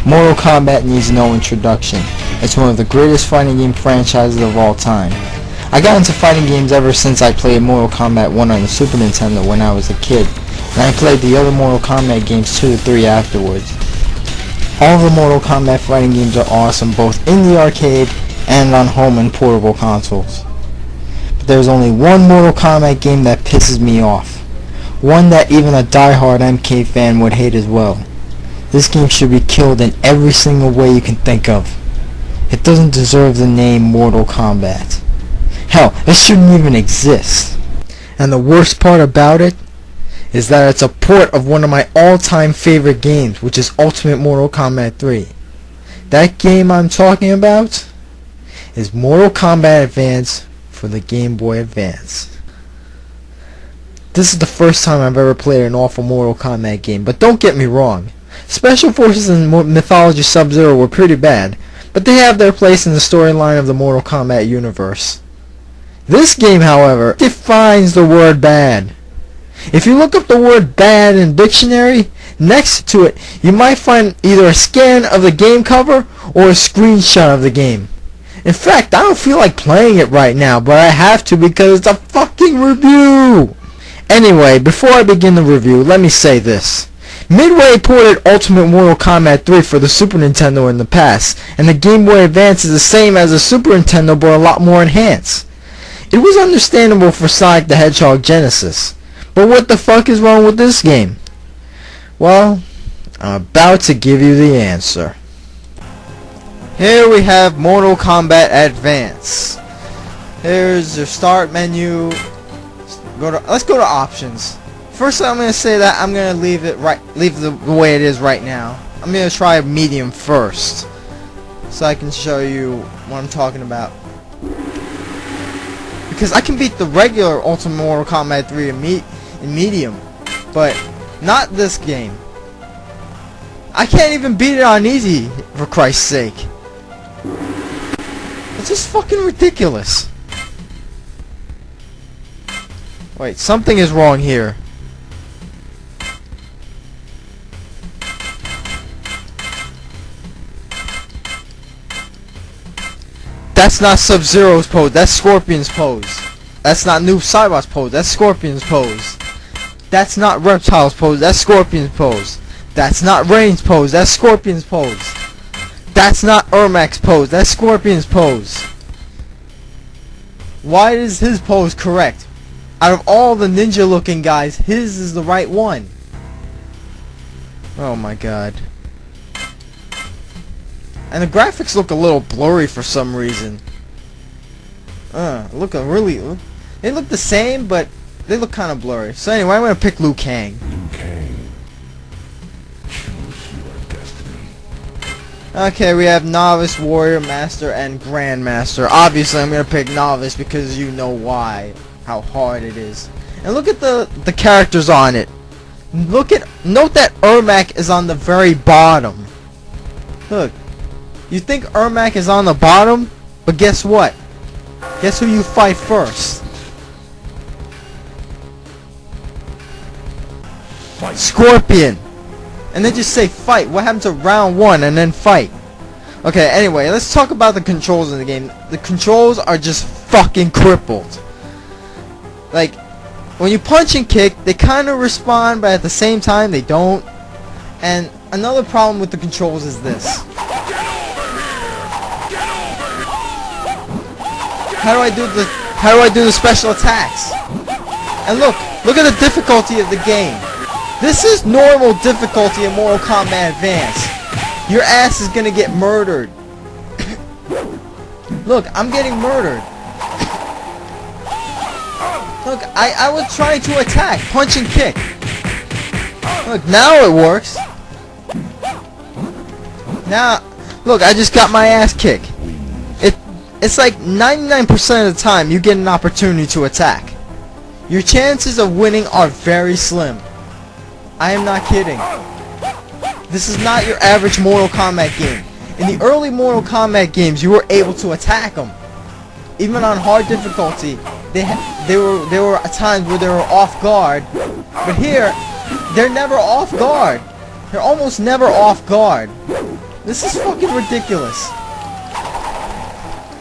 Mortal Kombat needs no introduction. It's one of the greatest fighting game franchises of all time. I got into fighting games ever since I played Mortal Kombat 1 on the Super Nintendo when I was a kid, and I played the other Mortal Kombat games 2 to 3 afterwards. All the Mortal Kombat fighting games are awesome both in the arcade and on home and portable consoles. But there's only one Mortal Kombat game that pisses me off. One that even a die-hard MK fan would hate as well. This game should be killed in every single way you can think of. It doesn't deserve the name Mortal Kombat. Hell, it shouldn't even exist. And the worst part about it is that it's a port of one of my all-time favorite games, which is Ultimate Mortal Kombat 3. That game I'm talking about is Mortal Kombat Advance for the Game Boy Advance. This is the first time I've ever played an awful Mortal Kombat game, but don't get me wrong. Special Forces and Mythology Sub-Zero were pretty bad, but they have their place in the storyline of the Mortal Kombat universe. This game, however, defines the word bad. If you look up the word bad in dictionary, next to it you might find either a scan of the game cover or a screenshot of the game. In fact, I don't feel like playing it right now, but I have to because it's a fucking review! Anyway, before I begin the review, let me say this. Midway ported Ultimate Mortal Kombat 3 for the Super Nintendo in the past, and the Game Boy Advance is the same as the Super Nintendo but a lot more enhanced. It was understandable for Sonic the Hedgehog Genesis, but what the fuck is wrong with this game? Well, I'm about to give you the answer. Here we have Mortal Kombat Advance. Here's your start menu. Let's go to options. First, I'm gonna say that I'm gonna leave the way it is right now. I'm gonna try medium first, so I can show you what I'm talking about. Because I can beat the regular Ultimate Mortal Kombat 3 in medium, but not this game. I can't even beat it on easy, for Christ's sake. It's just fucking ridiculous. Wait, something is wrong here. That's not Sub-Zero's pose, that's Scorpion's pose. That's not Noob Saibot's pose, that's Scorpion's pose. That's not Reptile's pose, that's Scorpion's pose. That's not Rain's pose, that's Scorpion's pose. That's not Ermac's pose, that's Scorpion's pose. Why is his pose correct? Out of all the ninja looking guys, his is the right one. Oh my god. And the graphics look a little blurry for some reason. They look the same, but they look kind of blurry. So anyway, I'm gonna pick Liu Kang. Choose your destiny. Okay, we have Novice, Warrior, Master, and Grandmaster. Obviously, I'm gonna pick Novice because you know why, how hard it is. And look at the characters on it. Note that Ermac is on the very bottom. Look. You think Ermac is on the bottom? But guess what? Guess who you fight first? Fight. Scorpion! And then just say fight. What happened to round 1 and then fight? Okay, anyway, let's talk about the controls in the game. The controls are just fucking crippled. Like, when you punch and kick, they kind of respond, but at the same time, they don't. And another problem with the controls is this. How do I do the special attacks? And look at the difficulty of the game. This is normal difficulty in Mortal Kombat Advance. Your ass is gonna get murdered. Look, I'm getting murdered. Look, I was trying to attack, punch and kick. Look, now it works. Now, look, I just got my ass kicked. It's like 99% of the time you get an opportunity to attack. Your chances of winning are very slim. I am not kidding. This is not your average Mortal Kombat game. In the early Mortal Kombat games, you were able to attack them. Even on hard difficulty, there were times where they were off guard. But here, they're never off guard. They're almost never off guard. This is fucking ridiculous.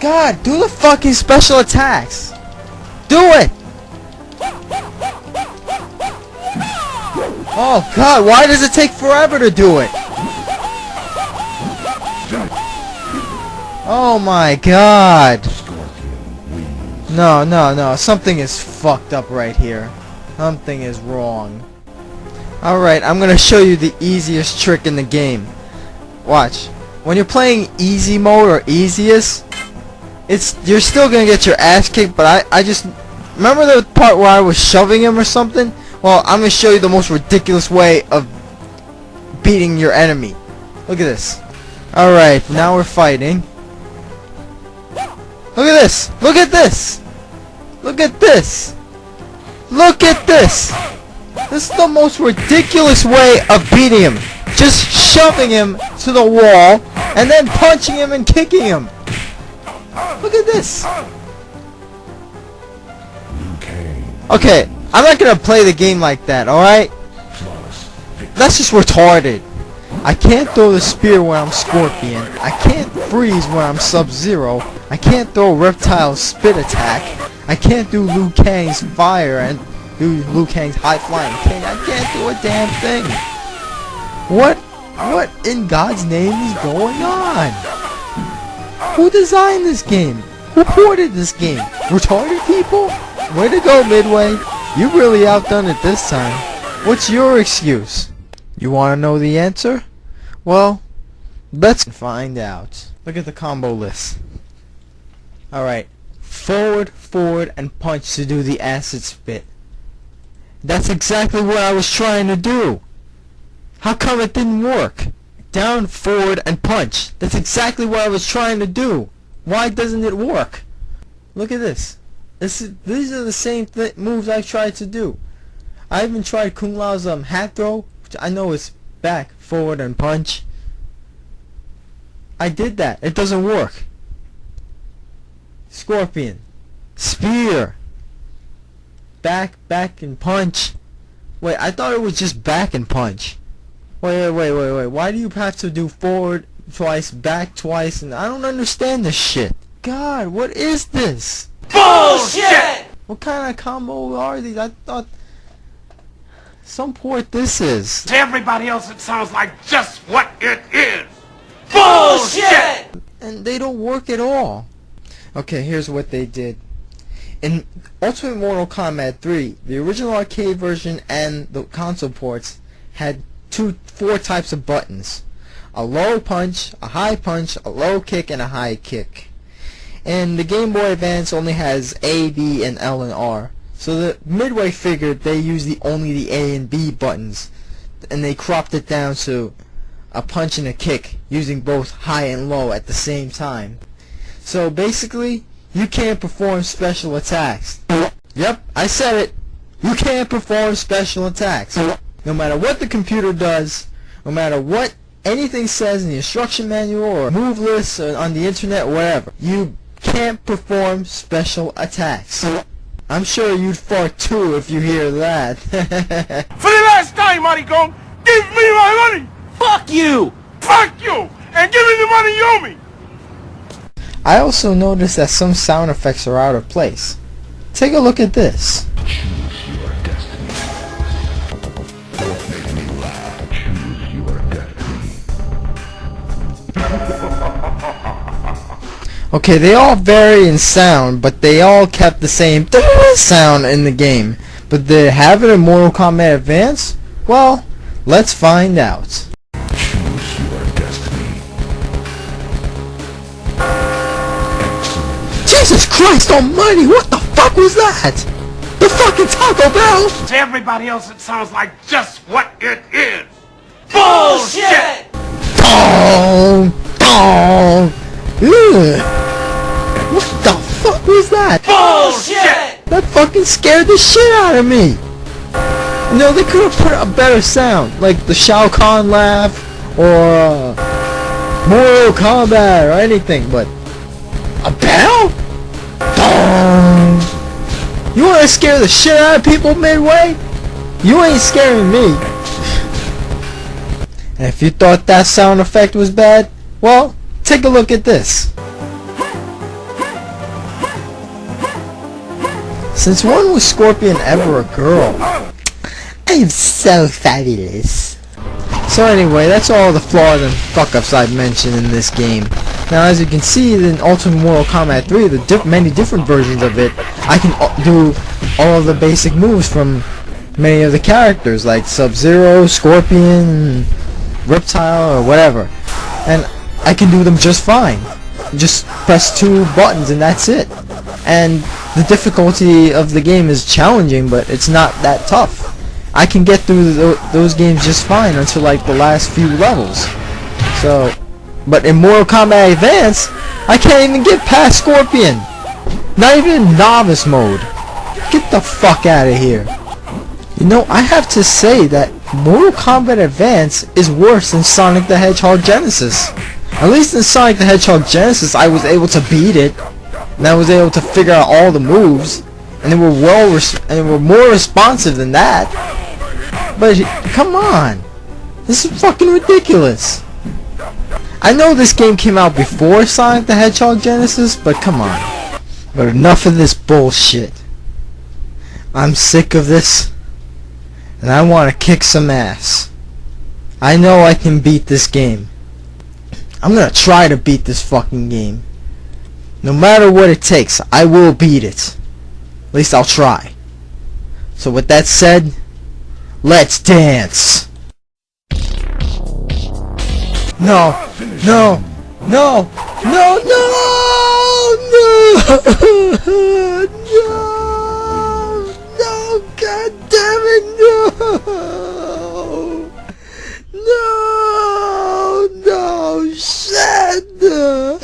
God, do the fucking special attacks. Do it! Oh God, why does it take forever to do it? Oh my God. No, something is fucked up right here. Something is wrong. Alright, I'm gonna show you the easiest trick in the game. Watch. When you're playing easy mode or easiest, you're still gonna get your ass kicked, but I just remember the part where I was shoving him or something? Well, I'm gonna show you the most ridiculous way of beating your enemy. Look at this. Alright, now we're fighting. Look at this! Look at this! Look at this! Look at this! This is the most ridiculous way of beating him. Just shoving him to the wall and then punching him and kicking him. Look at this. Okay, I'm not gonna play the game like that, alright? That's just retarded. I can't throw the spear when I'm Scorpion. I can't freeze when I'm Sub-Zero. I can't throw Reptile Spit Attack. I can't do Liu Kang's Fire and do Liu Kang's High Flying King. I can't do a damn thing. What in God's name is going on? Who designed this game? Who ported this game? Retarded people? Way to go, Midway. You really outdone it this time. What's your excuse? You want to know the answer? Well, let's find out. Look at the combo list. Alright. Forward, and punch to do the acid spit. That's exactly what I was trying to do. How come it didn't work? Down, forward, and punch. That's exactly what I was trying to do. Why doesn't it work? Look at this. These are the same moves I tried to do. I even tried Kung Lao's hat throw, which I know is back, forward, and punch. I did that. It doesn't work. Scorpion. Spear. Back, and punch. Wait, I thought it was just back and punch. Wait. Why do you have to do forward twice, back twice, and I don't understand this shit. God, what is this? Bullshit! What kind of combo are these? I thought some port this is. To everybody else it sounds like just what it is. Bullshit! And they don't work at all. Okay, here's what they did. In Ultimate Mortal Kombat 3, the original arcade version and the console ports had four types of buttons. A low punch, a high punch, a low kick, and a high kick. And the Game Boy Advance only has A, B, and L and R. So the Midway figured they used only the A and B buttons, and they cropped it down to a punch and a kick, using both high and low at the same time. So basically, you can't perform special attacks. Yep, I said it. You can't perform special attacks. No matter what the computer does, no matter what anything says in the instruction manual or move lists or on the internet or whatever, you can't perform special attacks. I'm sure you'd fart too if you hear that. For the last time, Maricon, give me my money! Fuck you! Fuck you! And give me the money you owe me! I also noticed that some sound effects are out of place. Take a look at this. Choose your destiny. Don't make me laugh. Choose your destiny. Okay, they all vary in sound, but they all kept the same sound in the game. But did it have it in Mortal Kombat Advance? Well, let's find out. Choose your destiny. Jesus Christ almighty, what the fuck was that? The fucking Taco Bell? To everybody else it sounds like just what it is. Bullshit! Dong! Dong! Ugh. What the fuck was that? Bullshit! That fucking scared the shit out of me! You know, they could have put a better sound, like the Shao Kahn laugh, or Mortal Kombat, or anything, but a bell? Dong! You wanna scare the shit out of people, Midway? You ain't scaring me. And if you thought that sound effect was bad, well, take a look at this. Since when was Scorpion ever a girl? I am so fabulous. So anyway, that's all the flaws and fuck-ups I've mentioned in this game. Now as you can see in Ultimate Mortal Kombat 3, the many different versions of it, I can do all of the basic moves from many of the characters, like Sub-Zero, Scorpion, Reptile, or whatever. And I can do them just fine. Just press 2 buttons and that's it. And the difficulty of the game is challenging, but it's not that tough. I can get through those games just fine until like the last few levels. So, but in Mortal Kombat Advance, I can't even get past Scorpion. Not even in novice mode. Get the fuck out of here. You know, I have to say that Mortal Kombat Advance is worse than Sonic the Hedgehog Genesis. At least in Sonic the Hedgehog Genesis, I was able to beat it, and I was able to figure out all the moves, and they were more responsive than that. But come on, this is fucking ridiculous. I know this game came out before Sonic the Hedgehog Genesis, but come on. But enough of this bullshit. I'm sick of this, and I want to kick some ass. I know I can beat this game. I'm gonna try to beat this fucking game. No matter what it takes, I will beat it. At least I'll try. So with that said, let's dance. No, no, no, no, no, no, no, no, god damn it, no, no, no, shit, no.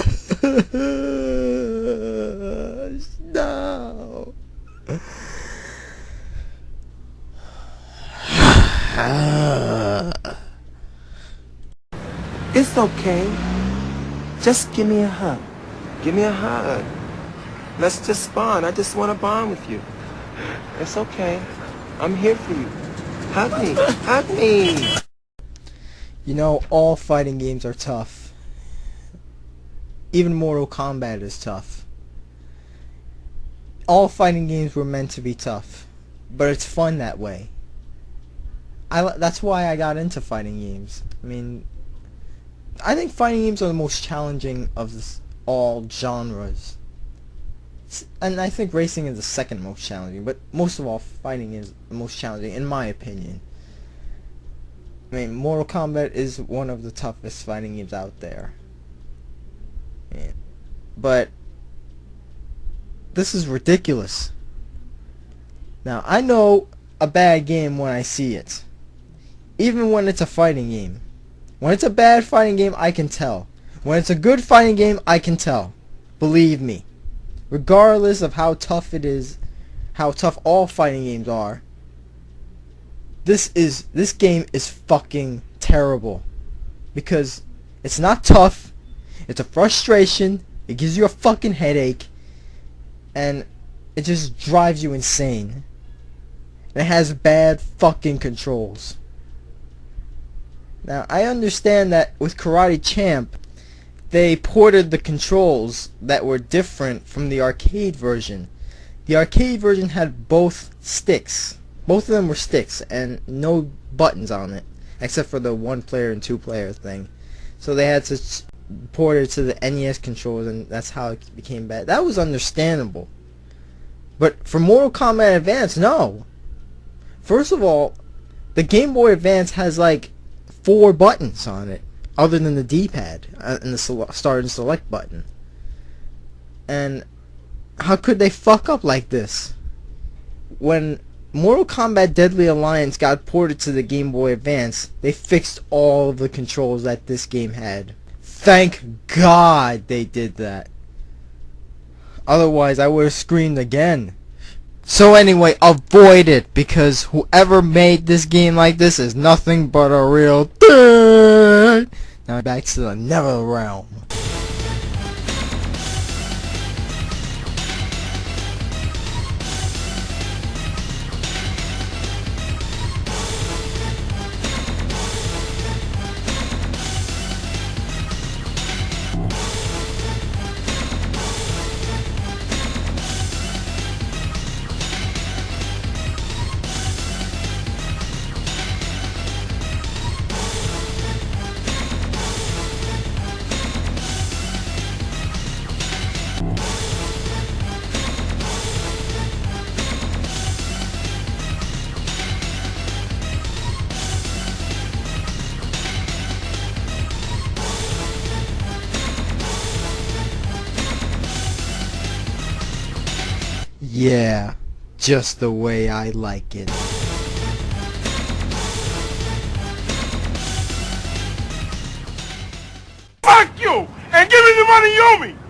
It's okay. Just give me a hug. Give me a hug. Let's just bond. I just want to bond with you. It's okay. I'm here for you. Hug me. Hug me. You know, all fighting games are tough. Even Mortal Kombat is tough. All fighting games were meant to be tough. But it's fun that way. That's why I got into fighting games. I mean, I think fighting games are the most challenging of all genres. And I think racing is the second most challenging, but most of all, fighting is the most challenging, in my opinion. I mean, Mortal Kombat is one of the toughest fighting games out there. Yeah. But this is ridiculous. Now, I know a bad game when I see it. Even when it's a fighting game. When it's a bad fighting game, I can tell. When it's a good fighting game, I can tell. Believe me. Regardless of how tough it is, how tough all fighting games are, this game is fucking terrible. Because it's not tough, it's a frustration, it gives you a fucking headache, and it just drives you insane. And it has bad fucking controls. Now, I understand that with Karate Champ, they ported the controls that were different from the arcade version. The arcade version had both sticks. Both of them were sticks and no buttons on it, except for the 1-player and 2-player thing. So they had to port it to the NES controls, and that's how it became bad. That was understandable. But for Mortal Kombat Advance, no. First of all, the Game Boy Advance has like 4 buttons on it, other than the D-pad and the start and select button. And how could they fuck up like this? When Mortal Kombat Deadly Alliance got ported to the Game Boy Advance, they fixed all of the controls that this game had. Thank God they did that. Otherwise, I would have screamed again. So anyway, avoid it, because whoever made this game like this is nothing but a real dick. Now back to the Nether Realm. Yeah, just the way I like it. Fuck you! And give me the money you owe me!